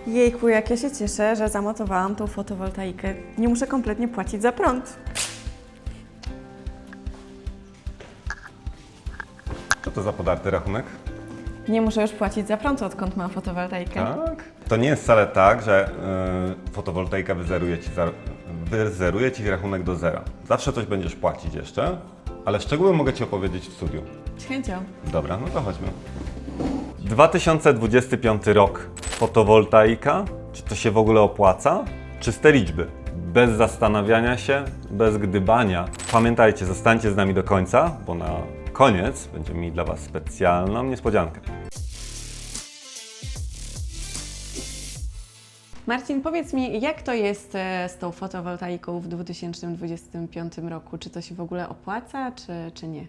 Jejku, jak ja się cieszę, że zamontowałam tą fotowoltaikę. Nie muszę kompletnie płacić za prąd. Co to za podarty rachunek? Nie muszę już płacić za prąd, odkąd mam fotowoltaikę. Tak. To nie jest wcale tak, że fotowoltaika wyzeruje Ci rachunek do zera. Zawsze coś będziesz płacić jeszcze, ale szczegóły mogę Ci opowiedzieć w studiu. Z chęcią. Dobra, no to chodźmy. 2025 rok. Fotowoltaika? Czy to się w ogóle opłaca? Czyste liczby. Bez zastanawiania się, bez gdybania. Pamiętajcie, zostańcie z nami do końca, bo na koniec będziemy mieli dla Was specjalną niespodziankę. Marcin, powiedz mi, jak to jest z tą fotowoltaiką w 2025 roku? Czy to się w ogóle opłaca, czy nie?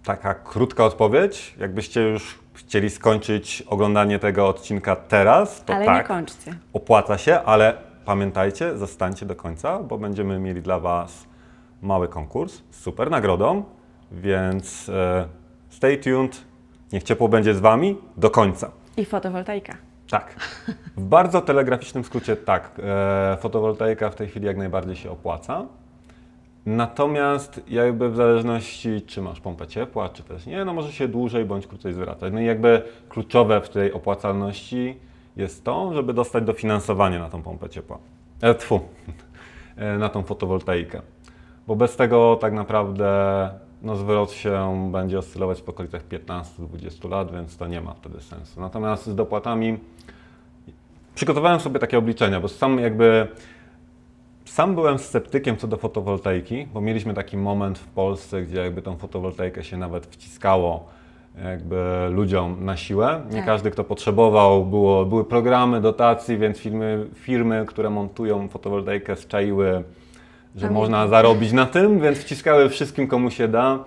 Taka krótka odpowiedź. Jakbyście już chcieli skończyć oglądanie tego odcinka teraz, to Ale tak, nie kończcie. opłaca się, ale pamiętajcie, zostańcie do końca, bo będziemy mieli dla Was mały konkurs z super nagrodą, więc stay tuned, niech ciepło będzie z Wami do końca. I fotowoltaika. Tak. W bardzo telegraficznym skrócie tak, fotowoltaika w tej chwili jak najbardziej się opłaca. Natomiast jakby w zależności czy masz pompę ciepła, czy też nie, no może się dłużej bądź krócej zwracać. No i jakby kluczowe w tej opłacalności jest to, żeby dostać dofinansowanie na tą pompę ciepła. Na tą fotowoltaikę. Bo bez tego tak naprawdę no zwrot się będzie oscylować w okolicach 15-20 lat, więc to nie ma wtedy sensu. Natomiast z dopłatami przygotowałem sobie takie obliczenia, bo sam byłem sceptykiem co do fotowoltaiki, bo mieliśmy taki moment w Polsce, gdzie jakby tą fotowoltaikę się nawet wciskało jakby ludziom na siłę. Nie Tak. każdy, kto potrzebował, były programy dotacji, więc firmy, które montują fotowoltaikę zczaiły, że Pamiętam. można zarobić na tym, więc wciskały wszystkim, komu się da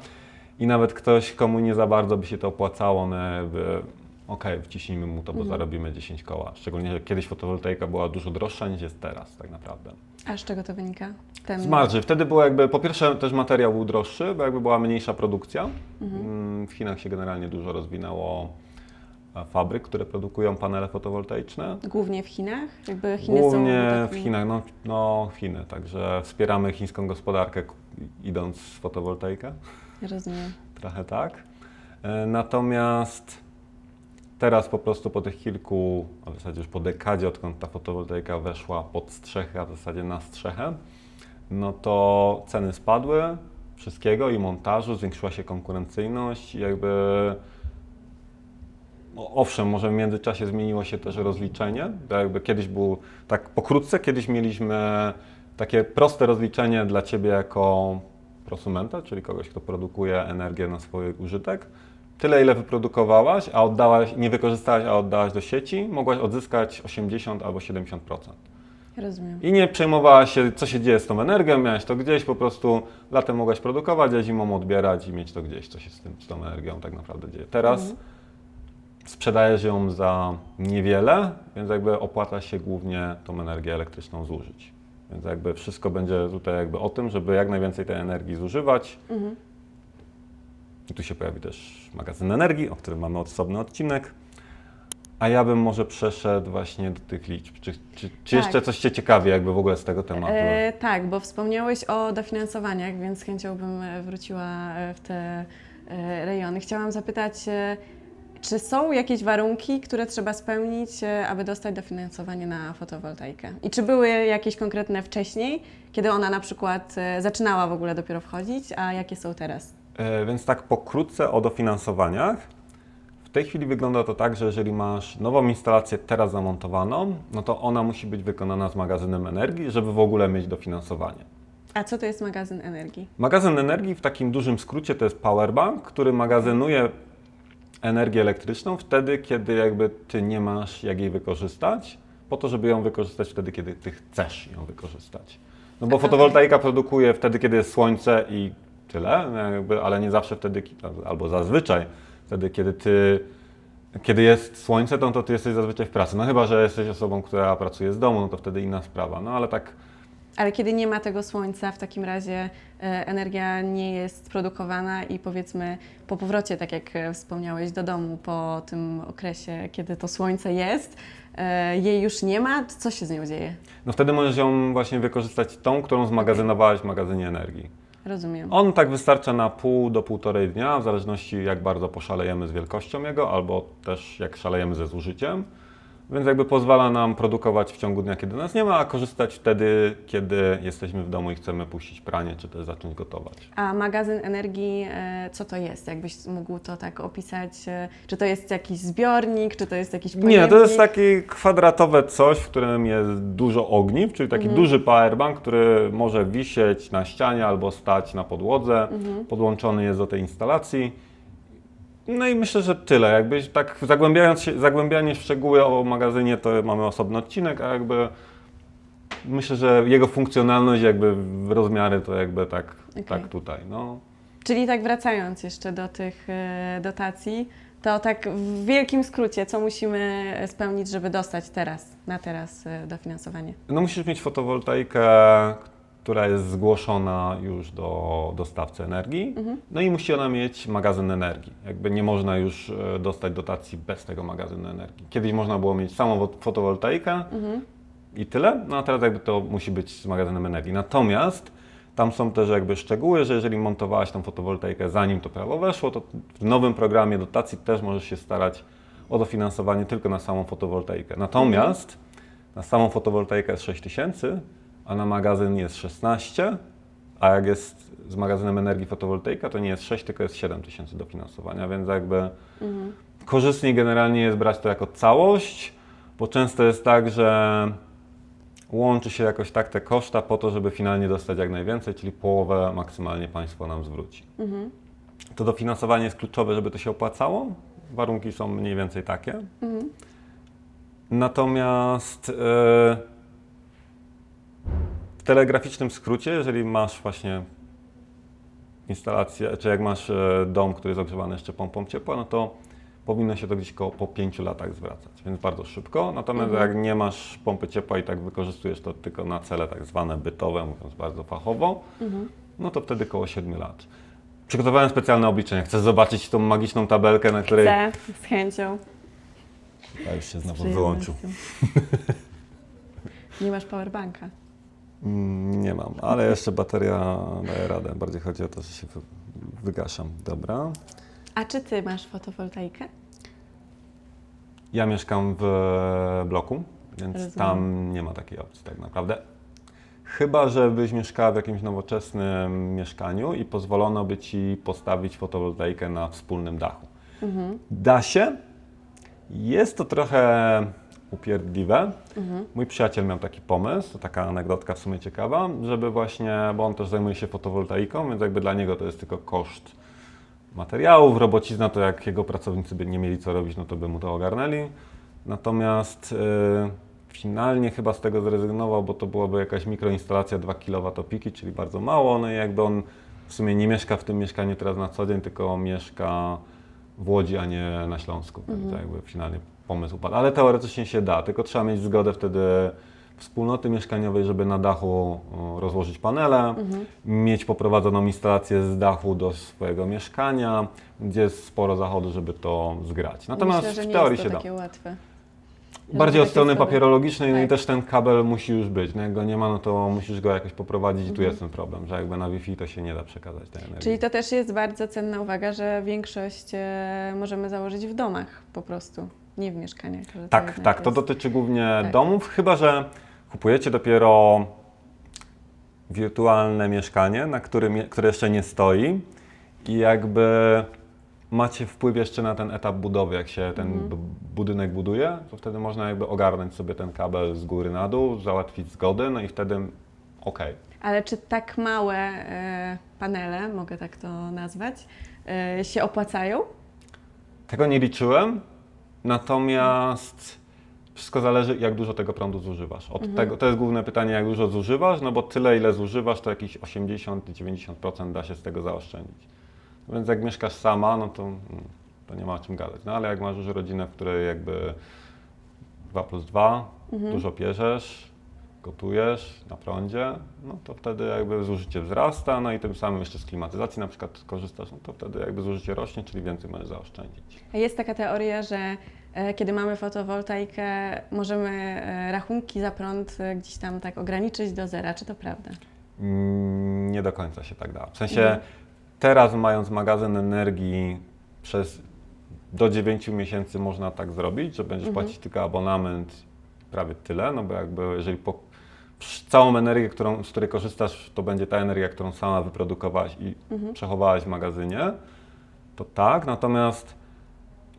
i nawet ktoś, komu nie za bardzo by się to opłacało, no jakby okej, wciśnijmy mu to, bo zarobimy 10 koła. Szczególnie, że kiedyś fotowoltaika była dużo droższa niż jest teraz tak naprawdę. A z czego to wynika? Z marży. Wtedy było jakby, po pierwsze też materiał był droższy, bo jakby była mniejsza produkcja. W Chinach się generalnie dużo rozwinęło fabryk, które produkują panele fotowoltaiczne. Głównie w Chinach? Jakby Chiny Głównie są w takimi... Chinach, no Chiny, także wspieramy chińską gospodarkę idąc w fotowoltaikę. Rozumiem. Trochę tak. Natomiast teraz po prostu po tych kilku, a w zasadzie już po dekadzie, odkąd ta fotowoltaika weszła pod strzechę, a w zasadzie na strzechę, no to ceny spadły wszystkiego i montażu, zwiększyła się konkurencyjność i jakby no owszem, może w międzyczasie zmieniło się też rozliczenie, bo jakby kiedyś był, tak pokrótce, kiedyś mieliśmy takie proste rozliczenie dla Ciebie jako prosumenta, czyli kogoś, kto produkuje energię na swój użytek. Tyle, ile wyprodukowałaś, a oddałaś, nie wykorzystałaś, a oddałaś do sieci, mogłaś odzyskać 80 albo 70%. Rozumiem. I nie przejmowałaś się, co się dzieje z tą energią, miałaś to gdzieś, po prostu latem mogłaś produkować, a zimą odbierać i mieć to gdzieś, co się z tą energią tak naprawdę dzieje. Teraz sprzedajesz ją za niewiele, więc jakby opłaca się głównie tą energię elektryczną zużyć. Więc jakby wszystko będzie tutaj jakby o tym, żeby jak najwięcej tej energii zużywać. I tu się pojawi też magazyn energii, o którym mamy osobny odcinek. A ja bym może przeszedł właśnie do tych liczb. Czy jeszcze coś Cię ciekawi jakby w ogóle z tego tematu? Tak, bo wspomniałeś o dofinansowaniach, więc z chęcią bym wróciła w te rejony. Chciałam zapytać, czy są jakieś warunki, które trzeba spełnić, aby dostać dofinansowanie na fotowoltaikę? I czy były jakieś konkretne wcześniej, kiedy ona na przykład zaczynała w ogóle dopiero wchodzić, a jakie są teraz? Więc tak pokrótce o dofinansowaniach. W tej chwili wygląda to tak, że jeżeli masz nową instalację teraz zamontowaną, no to ona musi być wykonana z magazynem energii, żeby w ogóle mieć dofinansowanie. A co to jest magazyn energii? Magazyn energii w takim dużym skrócie to jest powerbank, który magazynuje energię elektryczną wtedy, kiedy jakby Ty nie masz jak jej wykorzystać, po to, żeby ją wykorzystać wtedy, kiedy Ty chcesz ją wykorzystać. No bo fotowoltaika produkuje wtedy, kiedy jest słońce i tyle, jakby, ale nie zawsze wtedy, albo zazwyczaj wtedy, kiedy jest słońce, to Ty jesteś zazwyczaj w pracy. No chyba, że jesteś osobą, która pracuje z domu, no to wtedy inna sprawa. No ale tak. Ale kiedy nie ma tego słońca, w takim razie energia nie jest produkowana i powiedzmy po powrocie, tak jak wspomniałeś, do domu, po tym okresie, kiedy to słońce jest, jej już nie ma, co się z nią dzieje? No wtedy możesz ją właśnie wykorzystać tą, którą zmagazynowałeś w magazynie energii. Rozumiem. On tak wystarcza na pół do 1,5 dnia, w zależności jak bardzo poszalejemy z wielkością jego, albo też jak szalejemy ze zużyciem. Więc jakby pozwala nam produkować w ciągu dnia, kiedy nas nie ma, a korzystać wtedy, kiedy jesteśmy w domu i chcemy puścić pranie, czy też zacząć gotować. A magazyn energii, co to jest? Jakbyś mógł to tak opisać? Czy to jest jakiś zbiornik, czy to jest jakiś pojemnik? Nie, to jest takie kwadratowe coś, w którym jest dużo ogniw, czyli taki duży powerbank, który może wisieć na ścianie albo stać na podłodze, podłączony jest do tej instalacji. No i myślę, że tyle. Jakbyś tak zagłębianie w szczegóły o magazynie, to mamy osobny odcinek, a jakby myślę, że jego funkcjonalność, jakby w rozmiary to jakby tak tutaj. No. Czyli tak wracając jeszcze do tych dotacji, to tak w wielkim skrócie, co musimy spełnić, żeby dostać na teraz dofinansowanie? No musisz mieć fotowoltaikę, która jest zgłoszona już do dostawcy energii, no i musi ona mieć magazyn energii. Jakby nie można już dostać dotacji bez tego magazynu energii. Kiedyś można było mieć samą fotowoltaikę i tyle, no a teraz jakby to musi być z magazynem energii. Natomiast tam są też jakby szczegóły, że jeżeli montowałaś tą fotowoltaikę zanim to prawo weszło, to w nowym programie dotacji też możesz się starać o dofinansowanie tylko na samą fotowoltaikę. Natomiast na samą fotowoltaikę jest 6 000, a na magazyn jest 16, a jak jest z magazynem energii fotowoltaika, to nie jest 6, tylko jest 7 000 dofinansowania, więc jakby korzystniej generalnie jest brać to jako całość, bo często jest tak, że łączy się jakoś tak te koszta po to, żeby finalnie dostać jak najwięcej, czyli połowę maksymalnie państwo nam zwróci. To dofinansowanie jest kluczowe, żeby to się opłacało. Warunki są mniej więcej takie. Natomiast w telegraficznym skrócie, jeżeli masz właśnie instalację, czy jak masz dom, który jest ogrzewany jeszcze pompą ciepła, no to powinno się to gdzieś po 5 latach zwracać, więc bardzo szybko. Natomiast jak nie masz pompy ciepła i tak wykorzystujesz to tylko na cele tak zwane bytowe, mówiąc bardzo fachowo, no to wtedy koło 7 lat. Przygotowałem specjalne obliczenia. Chcesz zobaczyć tą magiczną tabelkę, na której... Chcę, z chęcią. Ja już się znowu Z wyłączył. Nie masz powerbanka. Nie mam, ale jeszcze bateria daje radę. Bardziej chodzi o to, że się wygaszam. Dobra. A czy ty masz fotowoltaikę? Ja mieszkam w bloku, więc Rozumiem. tam nie ma takiej opcji tak naprawdę. Chyba że byś mieszkała w jakimś nowoczesnym mieszkaniu i pozwolono by ci postawić fotowoltaikę na wspólnym dachu. Da się. Jest to trochę upierdliwe. Mój przyjaciel miał taki pomysł, to taka anegdotka w sumie ciekawa, żeby właśnie, bo on też zajmuje się fotowoltaiką, więc jakby dla niego to jest tylko koszt materiałów, robocizna, to jak jego pracownicy by nie mieli co robić, no to by mu to ogarnęli. Natomiast finalnie chyba z tego zrezygnował, bo to byłaby jakaś mikroinstalacja 2 kWp, czyli bardzo mało, no i jakby on w sumie nie mieszka w tym mieszkaniu teraz na co dzień, tylko mieszka w Łodzi, a nie na Śląsku, więc jakby finalnie pomysł upadł. Ale teoretycznie się da, tylko trzeba mieć zgodę wtedy wspólnoty mieszkaniowej, żeby na dachu rozłożyć panele, mieć poprowadzoną instalację z dachu do swojego mieszkania, gdzie jest sporo zachodu, żeby to zgrać. Natomiast Myślę, że w nie teorii jest się to da. takie łatwe. Bardziej od takie strony schody. papierologicznej, no i Tak. też ten kabel musi już być. No jak go nie ma, no to musisz go jakoś poprowadzić i tu jest ten problem, że jakby na Wi-Fi to się nie da przekazać tej energii. Czyli to też jest bardzo cenna uwaga, że większość możemy założyć w domach po prostu, nie w mieszkaniach. że Tak, jednak tak, to jest- dotyczy głównie Tak. domów, chyba że kupujecie dopiero wirtualne mieszkanie, na które jeszcze nie stoi i jakby macie wpływ jeszcze na ten etap budowy, jak się ten budynek buduje, to wtedy można jakby ogarnąć sobie ten kabel z góry na dół, załatwić zgody, no i wtedy okej. Ale czy tak małe panele, mogę tak to nazwać, się opłacają? Tego nie liczyłem, natomiast wszystko zależy, jak dużo tego prądu zużywasz. Od tego, to jest główne pytanie, jak dużo zużywasz, no bo tyle, ile zużywasz, to jakieś 80-90% da się z tego zaoszczędzić. Więc jak mieszkasz sama, no to nie ma o czym gadać. No ale jak masz już rodzinę, w której jakby 2+2, dużo bierzesz, gotujesz na prądzie, no to wtedy jakby zużycie wzrasta, no i tym samym jeszcze z klimatyzacji na przykład korzystasz, no to wtedy jakby zużycie rośnie, czyli więcej możesz zaoszczędzić. A jest taka teoria, że kiedy mamy fotowoltaikę, możemy rachunki za prąd gdzieś tam tak ograniczyć do zera. Czy to prawda? Nie do końca się tak da. W sensie teraz mając magazyn energii do 9 miesięcy można tak zrobić, że będziesz płacić tylko abonament, prawie tyle, no bo jakby jeżeli całą energię, z której korzystasz, to będzie ta energia, którą sama wyprodukowałaś i przechowałaś w magazynie, to tak, natomiast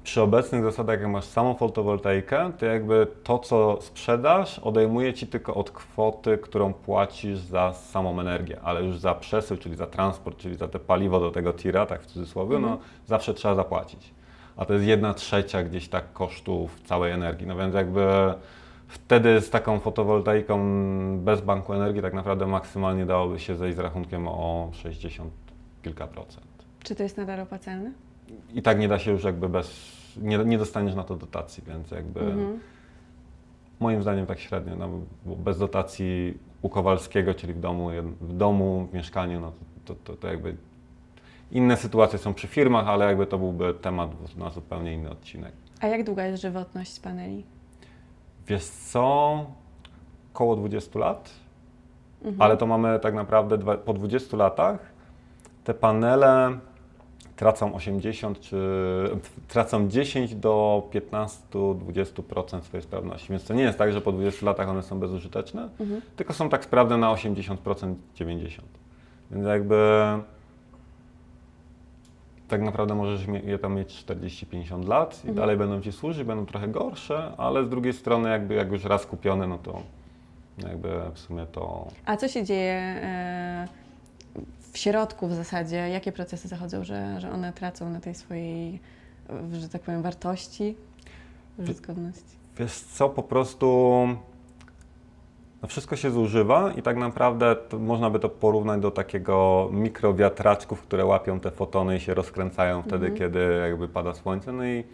przy obecnych zasadach, jak masz samą fotowoltaikę, to jakby to, co sprzedasz, odejmuje Ci tylko od kwoty, którą płacisz za samą energię, ale już za przesył, czyli za transport, czyli za te paliwo do tego tira, tak w cudzysłowie, no zawsze trzeba zapłacić. A to jest 1/3 gdzieś tak kosztów całej energii, no więc jakby wtedy z taką fotowoltaiką bez banku energii tak naprawdę maksymalnie dałoby się zejść z rachunkiem o 60 kilka procent. Czy to jest nadal opłacalne? I tak nie da się już jakby nie dostaniesz na to dotacji, więc jakby moim zdaniem tak średnio, no, bo bez dotacji u Kowalskiego, czyli w domu, w mieszkaniu, no to jakby inne sytuacje są przy firmach, ale jakby to byłby temat na zupełnie inny odcinek. A jak długa jest żywotność paneli? Wiesz co, koło 20 lat, ale to mamy tak naprawdę po 20 latach te panele tracą 10 do 15-20% swojej sprawności. Więc to nie jest tak, że po 20 latach one są bezużyteczne, tylko są tak sprawne na 80%, 90%. Więc jakby tak naprawdę możesz je tam mieć 40-50 lat i dalej będą Ci służyć, będą trochę gorsze, ale z drugiej strony jakby jak już raz kupione, no to jakby w sumie to... A co się dzieje w środku w zasadzie? Jakie procesy zachodzą, że one tracą na tej swojej, że tak powiem, wartości, użytkowności? Wiesz co, po prostu no wszystko się zużywa i tak naprawdę można by to porównać do takiego mikrowiatraczków, które łapią te fotony i się rozkręcają wtedy, kiedy jakby pada słońce. No i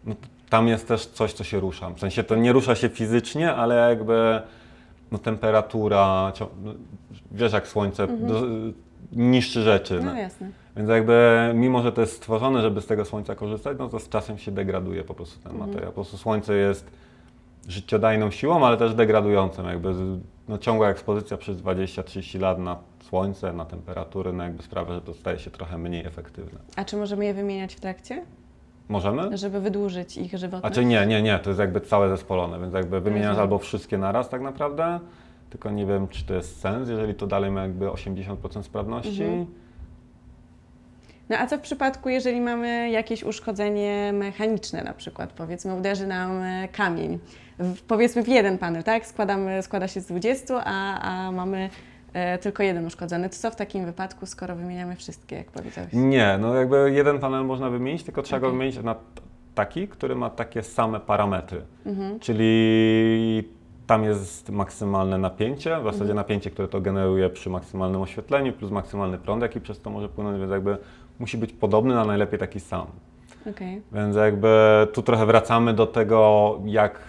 no, tam jest też coś, co się rusza. W sensie to nie rusza się fizycznie, ale jakby no, temperatura, wiesz jak słońce niszczy rzeczy. No jasne. Więc jakby mimo, że to jest stworzone, żeby z tego słońca korzystać, no to z czasem się degraduje po prostu ten materiał. Po prostu słońce jest życiodajną siłą, ale też degradującą. Jakby no, ciągła ekspozycja przez 20-30 lat na słońce, na temperatury, no jakby sprawia, że to staje się trochę mniej efektywne. A czy możemy je wymieniać w trakcie? Możemy? Żeby wydłużyć ich żywotność? A czy nie, to jest jakby całe zespolone, więc jakby wymieniasz Rozumiem. albo wszystkie naraz tak naprawdę, tylko nie wiem, czy to jest sens, jeżeli to dalej ma jakby 80% sprawności. No a co w przypadku, jeżeli mamy jakieś uszkodzenie mechaniczne na przykład, powiedzmy uderzy nam kamień, powiedzmy w jeden panel, tak? Składa się z 20, a mamy tylko jeden uszkodzony. To co w takim wypadku, skoro wymieniamy wszystkie, jak powiedziałeś? Nie, no jakby jeden panel można wymienić, tylko trzeba go wymienić na taki, który ma takie same parametry. Czyli tam jest maksymalne napięcie, w zasadzie napięcie, które to generuje przy maksymalnym oświetleniu, plus maksymalny prąd, jaki przez to może płynąć, więc jakby musi być podobny, a najlepiej taki sam. Okay. Więc jakby tu trochę wracamy do tego, jak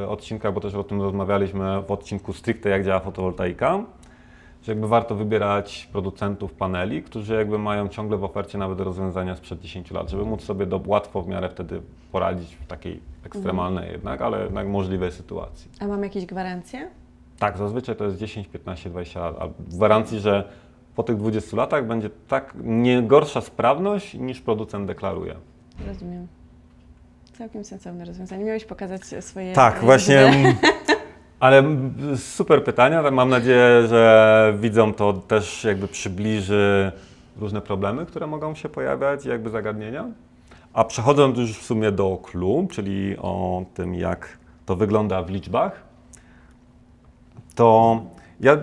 odcinka, bo też o tym rozmawialiśmy w odcinku stricte, jak działa fotowoltaika, że jakby warto wybierać producentów paneli, którzy jakby mają ciągle w ofercie nawet rozwiązania sprzed 10 lat, żeby móc sobie łatwo w miarę wtedy poradzić w takiej ekstremalnej jednak, ale jednak możliwej sytuacji. A mam jakieś gwarancje? Tak, zazwyczaj to jest 10, 15, 20 lat, a w gwarancji, że po tych 20 latach będzie tak nie gorsza sprawność niż producent deklaruje. Rozumiem. Całkiem sensowne rozwiązanie. Miałeś pokazać swoje... Tak, właśnie. Ale super pytania. Mam nadzieję, że widzom to też jakby przybliży różne problemy, które mogą się pojawiać, jakby zagadnienia. A przechodząc już w sumie do clue, czyli o tym, jak to wygląda w liczbach, to ja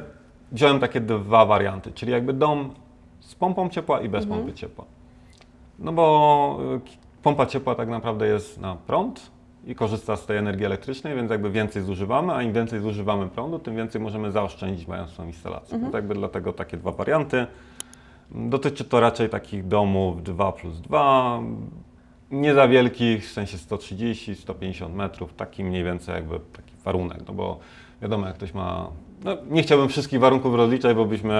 wziąłem takie dwa warianty, czyli jakby dom z pompą ciepła i bez pompy ciepła. No bo pompa ciepła tak naprawdę jest na prąd i korzysta z tej energii elektrycznej, więc jakby więcej zużywamy, a im więcej zużywamy prądu, tym więcej możemy zaoszczędzić mając tą instalację. No to jakby dlatego takie dwa warianty. Dotyczy to raczej takich domów 2+2, nie za wielkich, w sensie 130-150 metrów, taki mniej więcej jakby taki warunek, no bo wiadomo, jak ktoś ma, no nie chciałbym wszystkich warunków rozliczać, bo byśmy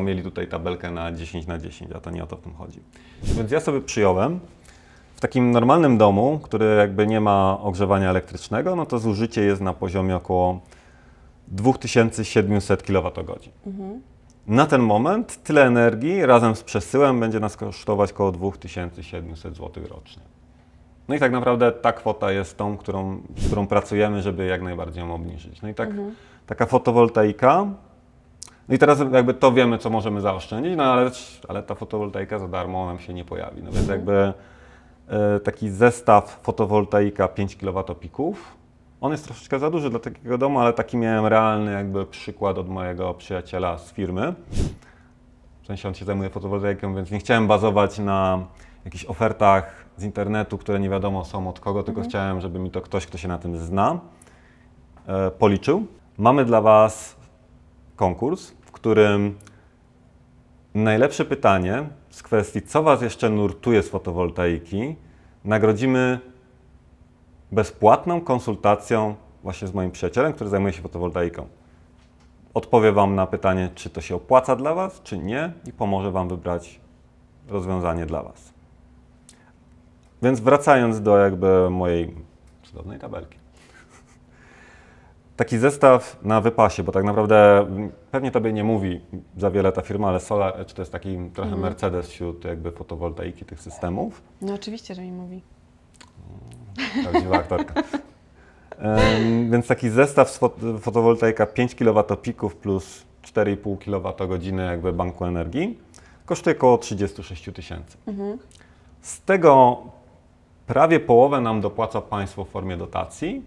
mieli tutaj tabelkę na 10 na 10, a to nie o to w tym chodzi. Więc ja sobie przyjąłem w takim normalnym domu, który jakby nie ma ogrzewania elektrycznego, no to zużycie jest na poziomie około 2700 kWh. Na ten moment tyle energii razem z przesyłem będzie nas kosztować około 2700 zł rocznie. No i tak naprawdę ta kwota jest tą, z którą pracujemy, żeby jak najbardziej ją obniżyć. No i tak, taka fotowoltaika. No i teraz jakby to wiemy, co możemy zaoszczędzić, no ale ta fotowoltaika za darmo nam się nie pojawi. No więc jakby taki zestaw fotowoltaika 5 kWp, on jest troszeczkę za duży dla takiego domu, ale taki miałem realny jakby przykład od mojego przyjaciela z firmy. W sensie on się zajmuje fotowoltaiką, więc nie chciałem bazować na jakichś ofertach z internetu, które nie wiadomo są od kogo, tylko chciałem, żeby mi to ktoś, kto się na tym zna, policzył. Mamy dla Was konkurs, w którym najlepsze pytanie z kwestii, co Was jeszcze nurtuje z fotowoltaiki, nagrodzimy bezpłatną konsultacją właśnie z moim przyjacielem, który zajmuje się fotowoltaiką. Odpowie Wam na pytanie, czy to się opłaca dla Was, czy nie i pomoże Wam wybrać rozwiązanie dla Was. Więc wracając do jakby mojej cudownej tabelki. Taki zestaw na wypasie, bo tak naprawdę pewnie Tobie nie mówi za wiele ta firma, ale Solar Edge to jest taki trochę Mercedes wśród jakby fotowoltaiki tych systemów. No oczywiście, że mi mówi. Prawdziwa aktorka. Więc taki zestaw z fotowoltaika 5 kWp plus 4,5 kWh jakby banku energii kosztuje około 36 000. Z tego prawie połowę nam dopłaca państwo w formie dotacji,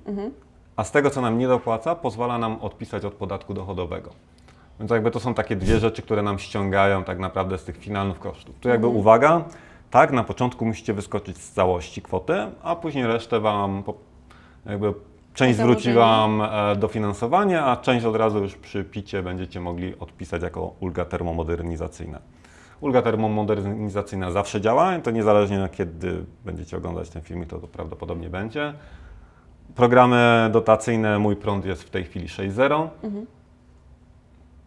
a z tego, co nam nie dopłaca, pozwala nam odpisać od podatku dochodowego. Więc jakby to są takie dwie rzeczy, które nam ściągają tak naprawdę z tych finalnych kosztów. Tu jakby uwaga, tak, na początku musicie wyskoczyć z całości kwoty, a później resztę Wam jakby część zwróci Wam dofinansowanie, a część od razu już przy PIT-cie będziecie mogli odpisać jako ulga termomodernizacyjna. Ulga termomodernizacyjna zawsze działa, to niezależnie od kiedy będziecie oglądać ten film, to prawdopodobnie będzie. Programy dotacyjne Mój Prąd jest w tej chwili 6.0.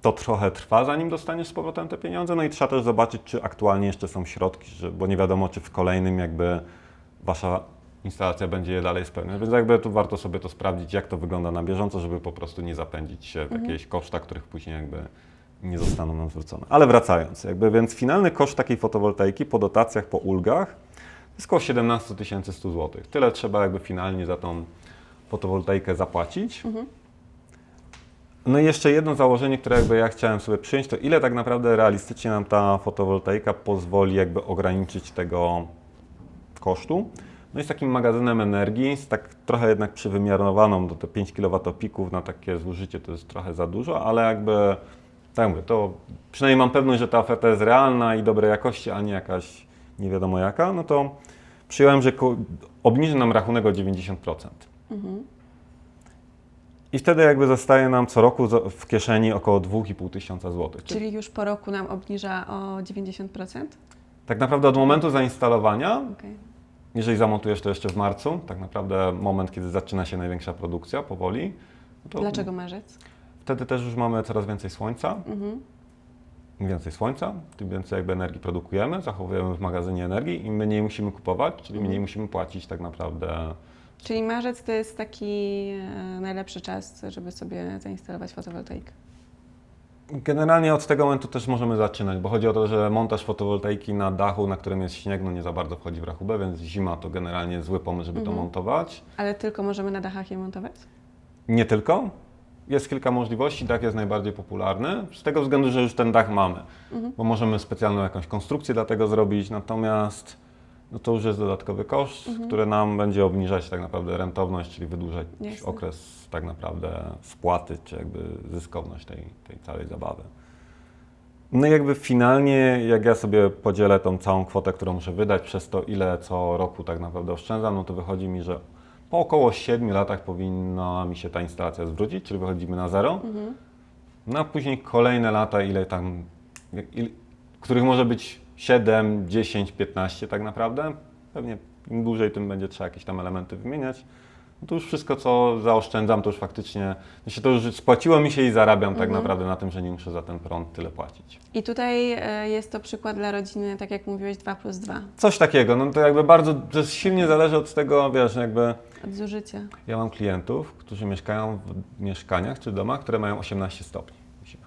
To trochę trwa, zanim dostaniesz z powrotem te pieniądze, no i trzeba też zobaczyć, czy aktualnie jeszcze są środki, bo nie wiadomo, czy w kolejnym jakby Wasza instalacja będzie je dalej spełniać, więc jakby tu warto sobie to sprawdzić, jak to wygląda na bieżąco, żeby po prostu nie zapędzić się w jakieś koszta, których później jakby nie zostaną nam zwrócone. Ale wracając, więc finalny koszt takiej fotowoltaiki po dotacjach, po ulgach to jest około 17 100 zł. Tyle trzeba jakby finalnie za tą fotowoltaikę zapłacić. No i jeszcze jedno założenie, które jakby ja chciałem sobie przyjąć, to ile tak naprawdę realistycznie nam ta fotowoltaika pozwoli jakby ograniczyć tego kosztu. No i z takim magazynem energii, z tak trochę jednak przywymiarowaną do te 5 kWp na takie zużycie to jest trochę za dużo, ale jakby, tak mówię, to przynajmniej mam pewność, że ta oferta jest realna i dobrej jakości, a nie jakaś nie wiadomo jaka, no to przyjąłem, że obniży nam rachunek o 90%. I wtedy jakby zostaje nam co roku w kieszeni około 2500 zł. Czyli już po roku nam obniża o 90%? Tak naprawdę od momentu zainstalowania, Okay. jeżeli zamontujesz to jeszcze w marcu, tak naprawdę moment, kiedy zaczyna się największa produkcja powoli. To Dlaczego marzec? wtedy też już mamy coraz więcej słońca. Im więcej słońca, tym więcej jakby energii produkujemy, zachowujemy w magazynie energii i mniej musimy kupować, czyli mniej musimy płacić tak naprawdę. Czyli marzec to jest taki najlepszy czas, żeby sobie zainstalować fotowoltaikę. Generalnie od tego momentu też możemy zaczynać, bo chodzi o to, że montaż fotowoltaiki na dachu, na którym jest śnieg, no nie za bardzo wchodzi w rachubę, więc zima to generalnie zły pomysł, żeby to montować. Ale tylko możemy na dachach je montować? Nie tylko. Jest kilka możliwości, dach jest najbardziej popularny, z tego względu, że już ten dach mamy, bo możemy specjalną jakąś konstrukcję dla tego zrobić, natomiast no to już jest dodatkowy koszt, który nam będzie obniżać tak naprawdę rentowność, czyli wydłużać okres tak naprawdę spłaty, czy jakby zyskowność tej całej zabawy. No i jakby finalnie, jak ja sobie podzielę tą całą kwotę, którą muszę wydać przez to, ile co roku tak naprawdę oszczędzam, no to wychodzi mi, że po około 7 latach powinna mi się ta instalacja zwrócić, czyli wychodzimy na zero. No a później kolejne lata, których może być 7, 10, 15 tak naprawdę. Pewnie im dłużej, tym będzie trzeba jakieś tam elementy wymieniać. no to już wszystko, co zaoszczędzam, to już faktycznie, to już spłaciło mi się i zarabiam tak naprawdę na tym, że nie muszę za ten prąd tyle płacić. I tutaj jest to przykład dla rodziny, tak jak mówiłeś, 2+2 Coś takiego, no to jakby bardzo, to silnie zależy od tego, wiesz, jakby od zużycia. ja mam klientów, którzy mieszkają w mieszkaniach czy domach, które mają 18 stopni zima.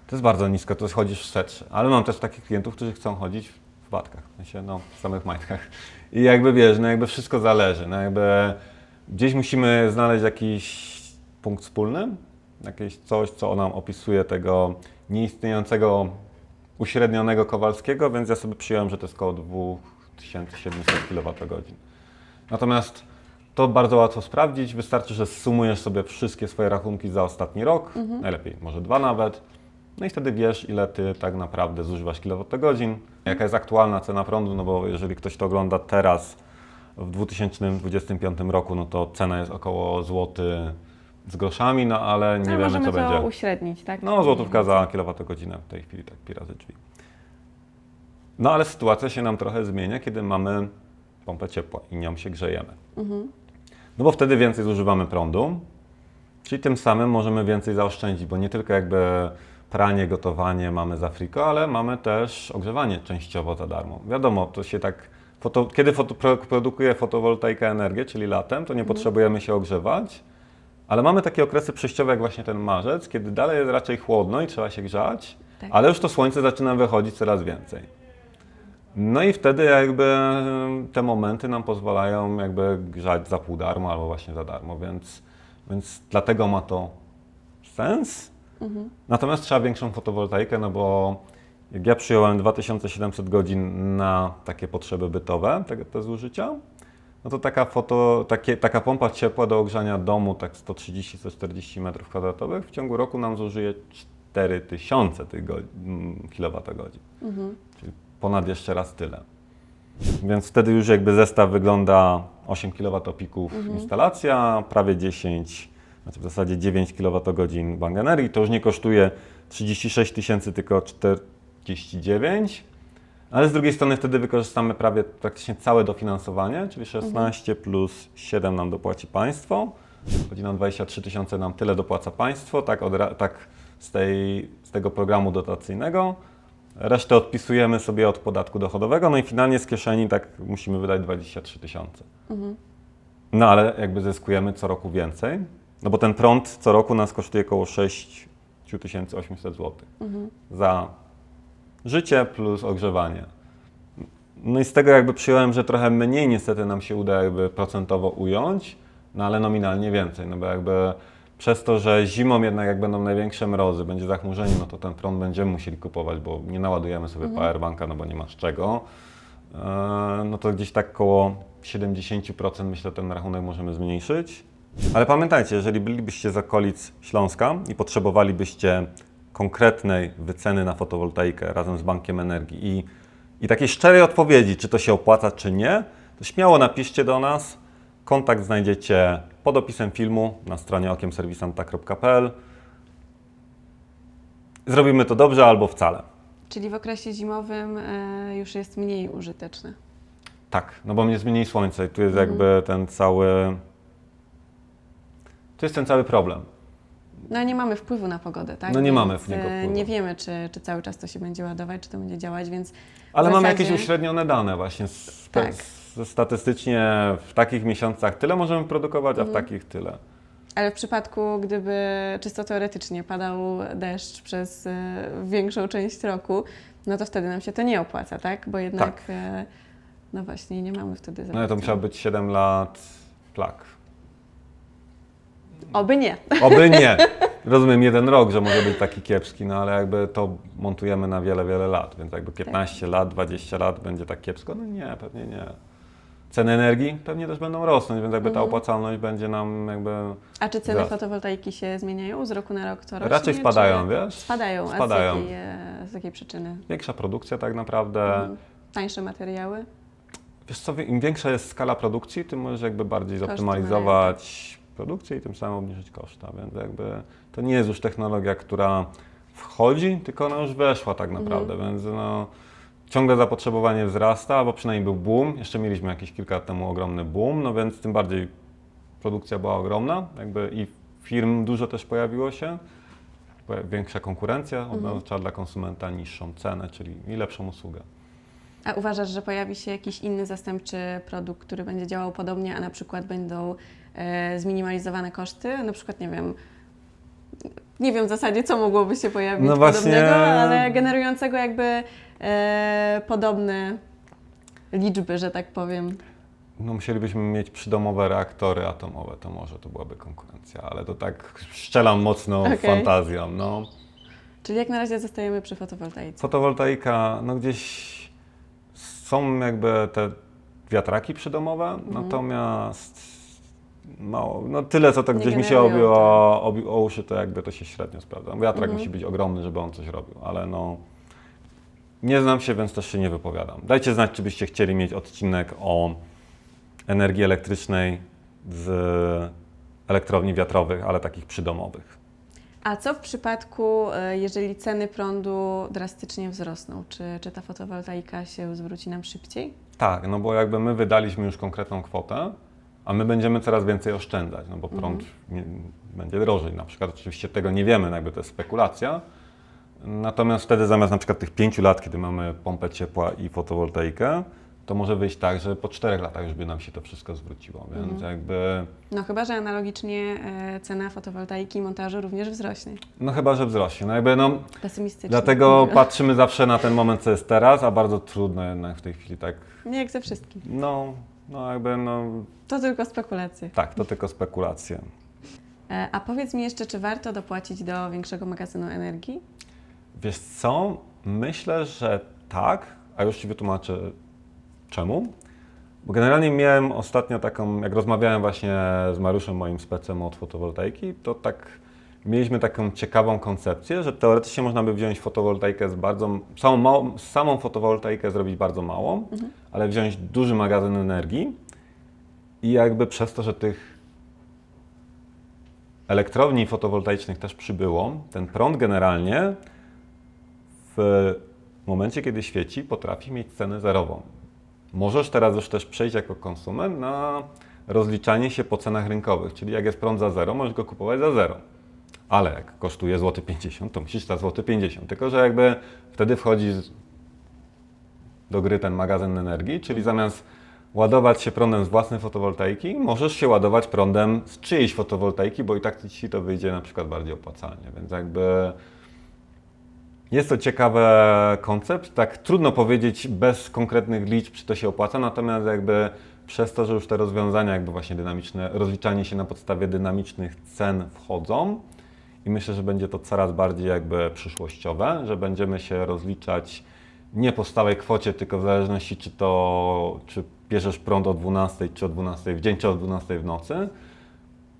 To jest bardzo nisko, to jest chodzisz w swetrze, ale mam też takich klientów, którzy chcą chodzić w batkach, w sensie, no, w samych majtkach. I jakby wiesz, no jakby wszystko zależy, no jakby gdzieś musimy znaleźć jakiś punkt wspólny, jakieś coś, co nam opisuje tego nieistniejącego, uśrednionego Kowalskiego, więc ja sobie przyjąłem, że to jest około 2700 kWh. Natomiast to bardzo łatwo sprawdzić, wystarczy, że sumujesz sobie wszystkie swoje rachunki za ostatni rok, najlepiej może 2 nawet, no i wtedy wiesz, ile ty tak naprawdę zużywasz kilowatogodzin, jaka jest aktualna cena prądu, no bo jeżeli ktoś to ogląda teraz, w 2025 roku, no to cena jest około złoty z groszami, no ale nie wiemy, możemy co to będzie. uśrednić, tak? No, złotówka za kilowatogodzinę w tej chwili, tak pi razy drzwi. No ale sytuacja się nam trochę zmienia, kiedy mamy pompę ciepła i nią się grzejemy. No bo wtedy więcej zużywamy prądu, czyli tym samym możemy więcej zaoszczędzić, bo nie tylko jakby pranie, gotowanie mamy za friko, ale mamy też ogrzewanie częściowo za darmo. Wiadomo, to się tak, kiedy produkuje fotowoltaika energię, czyli latem, to nie potrzebujemy się ogrzewać, ale mamy takie okresy przejściowe jak właśnie ten marzec, kiedy dalej jest raczej chłodno i trzeba się grzać, Tak. ale już to słońce zaczyna wychodzić coraz więcej. No i wtedy jakby te momenty nam pozwalają jakby grzać za pół darmo albo właśnie za darmo, więc dlatego ma to sens. Natomiast trzeba większą fotowoltaikę, no bo jak ja przyjąłem 2700 godzin na takie potrzeby bytowe, te zużycia, no to taka pompa ciepła do ogrzania domu, tak 130-140 m2 w ciągu roku nam zużyje 4000 tych kilowatogodzin. Czyli ponad jeszcze raz tyle. Więc wtedy już jakby zestaw wygląda 8 kWp instalacja, prawie 10, znaczy w zasadzie 9 kWh bank energii. To już nie kosztuje 36 000, tylko 49. Ale z drugiej strony wtedy wykorzystamy praktycznie całe dofinansowanie, czyli 16 plus 7 nam dopłaci państwo. Chodzi nam 23 000, nam tyle dopłaca państwo, tak z tego programu dotacyjnego. Resztę odpisujemy sobie od podatku dochodowego, no i finalnie z kieszeni tak musimy wydać 23 000. No ale jakby zyskujemy co roku więcej, no bo ten prąd co roku nas kosztuje około 6800 zł za życie plus ogrzewanie. No i z tego jakby przyjąłem, że trochę mniej niestety nam się uda jakby procentowo ująć, no ale nominalnie więcej, no bo jakby przez to, że zimą jednak jak będą największe mrozy, będzie zachmurzenie, no to ten prąd będziemy musieli kupować, bo nie naładujemy sobie powerbanka, no bo nie masz czego. No to gdzieś tak koło 70% myślę ten rachunek możemy zmniejszyć. Ale pamiętajcie, jeżeli bylibyście z okolic Śląska i potrzebowalibyście konkretnej wyceny na fotowoltaikę razem z Bankiem Energii i takiej szczerej odpowiedzi, czy to się opłaca, czy nie, to śmiało napiszcie do nas. Kontakt znajdziecie pod opisem filmu na stronie okiemserwisanta.pl. Zrobimy to dobrze albo wcale. Czyli w okresie zimowym już jest mniej użyteczne. Tak, no bo jest mniej słońca i tu jest jakby ten cały problem. No nie mamy wpływu na pogodę, tak? No nie mamy Więc, w niego wpływu. Nie wiemy, czy cały czas to się będzie ładować, czy to będzie działać, więc Ale w mamy zasadzie- jakieś uśrednione dane właśnie. Tak. Statystycznie w takich miesiącach tyle możemy produkować, a w takich tyle. Ale w przypadku, gdyby czysto teoretycznie padał deszcz przez większą część roku, no to wtedy nam się to nie opłaca, tak? Bo jednak, no właśnie, nie mamy wtedy No ale to musiało być 7 lat plak. Oby nie. Oby nie. Rozumiem, 1 rok, że może być taki kiepski, no ale jakby to montujemy na wiele, wiele lat, więc jakby 15 lat, 20 lat będzie tak kiepsko, no nie, pewnie nie. Ceny energii pewnie też będą rosnąć, więc jakby ta opłacalność będzie nam jakby... A czy ceny wzrastać. fotowoltaiki się zmieniają z roku na rok? To rośnie, Raczej spadają, czy... wiesz? Spadają. Spadają. A z jakiej przyczyny? Większa produkcja tak naprawdę. Tańsze materiały? Wiesz co, im większa jest skala produkcji, tym możesz jakby bardziej Koszty zoptymalizować produkcję i tym samym obniżyć koszta, więc jakby to nie jest już technologia, która wchodzi, tylko ona już weszła tak naprawdę, więc no, ciągle zapotrzebowanie wzrasta, bo przynajmniej był boom, jeszcze mieliśmy jakieś kilka lat temu ogromny boom, no więc tym bardziej produkcja była ogromna, jakby i firm dużo też pojawiło się, większa konkurencja oznacza dla konsumenta niższą cenę, czyli i lepszą usługę. A uważasz, że pojawi się jakiś inny zastępczy produkt, który będzie działał podobnie, a na przykład będą zminimalizowane koszty? Na przykład, nie wiem w zasadzie, co mogłoby się pojawić No właśnie- podobnego, ale generującego jakby podobne liczby, że tak powiem. No musielibyśmy mieć przydomowe reaktory atomowe, to może to byłaby konkurencja, ale to tak strzelam mocno Okej. fantazją. No. Czyli jak na razie zostajemy przy fotowoltaice. Fotowoltaika, no gdzieś są jakby te wiatraki przydomowe, natomiast mało, no tyle co to Nie gdzieś mi się generują, obiło o uszy, to jakby to się średnio sprawdza. Wiatrak musi być ogromny, żeby on coś robił, ale no nie znam się, więc też się nie wypowiadam. Dajcie znać, czy byście chcieli mieć odcinek o energii elektrycznej z elektrowni wiatrowych, ale takich przydomowych. A co w przypadku, jeżeli ceny prądu drastycznie wzrosną? Czy ta fotowoltaika się zwróci nam szybciej? Tak, no bo jakby my wydaliśmy już konkretną kwotę, a my będziemy coraz więcej oszczędzać, no bo prąd będzie drożej. Na przykład oczywiście tego nie wiemy, no jakby to jest spekulacja. Natomiast wtedy zamiast na przykład tych 5 lat, kiedy mamy pompę ciepła i fotowoltaikę, to może wyjść tak, że po 4 latach już by nam się to wszystko zwróciło, więc jakby... No chyba, że analogicznie cena fotowoltaiki i montażu również wzrośnie. No chyba, że wzrośnie. No jakby no... Pesymistycznie. Dlatego patrzymy zawsze na ten moment, co jest teraz, a bardzo trudno jednak w tej chwili tak... Nie jak ze wszystkim. No jakby no... To tylko spekulacje. Tak, to tylko spekulacje. A powiedz mi jeszcze, czy warto dopłacić do większego magazynu energii? Wiesz co? Myślę, że tak, a już Ci wytłumaczę czemu. Bo generalnie miałem ostatnio taką, jak rozmawiałem właśnie z Mariuszem, moim specem od fotowoltaiki, to tak mieliśmy taką ciekawą koncepcję, że teoretycznie można by wziąć fotowoltaikę z samą fotowoltaikę zrobić bardzo małą, ale wziąć duży magazyn energii i jakby przez to, że tych elektrowni fotowoltaicznych też przybyło, ten prąd generalnie w momencie, kiedy świeci, potrafi mieć cenę zerową. Możesz teraz już też przejść jako konsument na rozliczanie się po cenach rynkowych, czyli jak jest prąd za zero, możesz go kupować za zero. Ale jak kosztuje złoty 50, to musisz za złoty 50. Tylko że jakby wtedy wchodzi do gry ten magazyn energii, czyli zamiast ładować się prądem z własnej fotowoltaiki, możesz się ładować prądem z czyjejś fotowoltaiki, bo i tak Ci to wyjdzie na przykład bardziej opłacalnie. Więc jakby jest to ciekawy koncept. Tak trudno powiedzieć bez konkretnych liczb, czy to się opłaca, natomiast jakby przez to, że już te rozwiązania jakby właśnie dynamiczne, rozliczanie się na podstawie dynamicznych cen wchodzą i myślę, że będzie to coraz bardziej jakby przyszłościowe, że będziemy się rozliczać nie po stałej kwocie, tylko w zależności czy bierzesz prąd o 12, czy o 12 w dzień, czy o 12 w nocy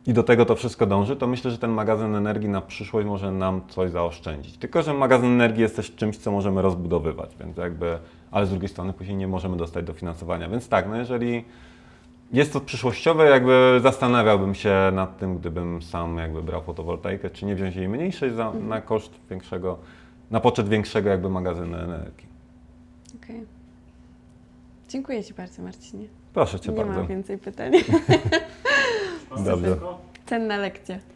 i do tego to wszystko dąży, to myślę, że ten magazyn energii na przyszłość może nam coś zaoszczędzić. Tylko że magazyn energii jest też czymś, co możemy rozbudowywać, więc jakby, ale z drugiej strony później nie możemy dostać dofinansowania. Więc tak, no jeżeli jest to przyszłościowe, jakby zastanawiałbym się nad tym, gdybym sam jakby brał fotowoltaikę, czy nie wziąć jej mniejszej na koszt większego, na poczet większego jakby magazynu energii. Okej. Dziękuję Ci bardzo, Marcinie. Proszę Cię Nie bardzo. mam więcej pytań. Dobrze. Cenna lekcja.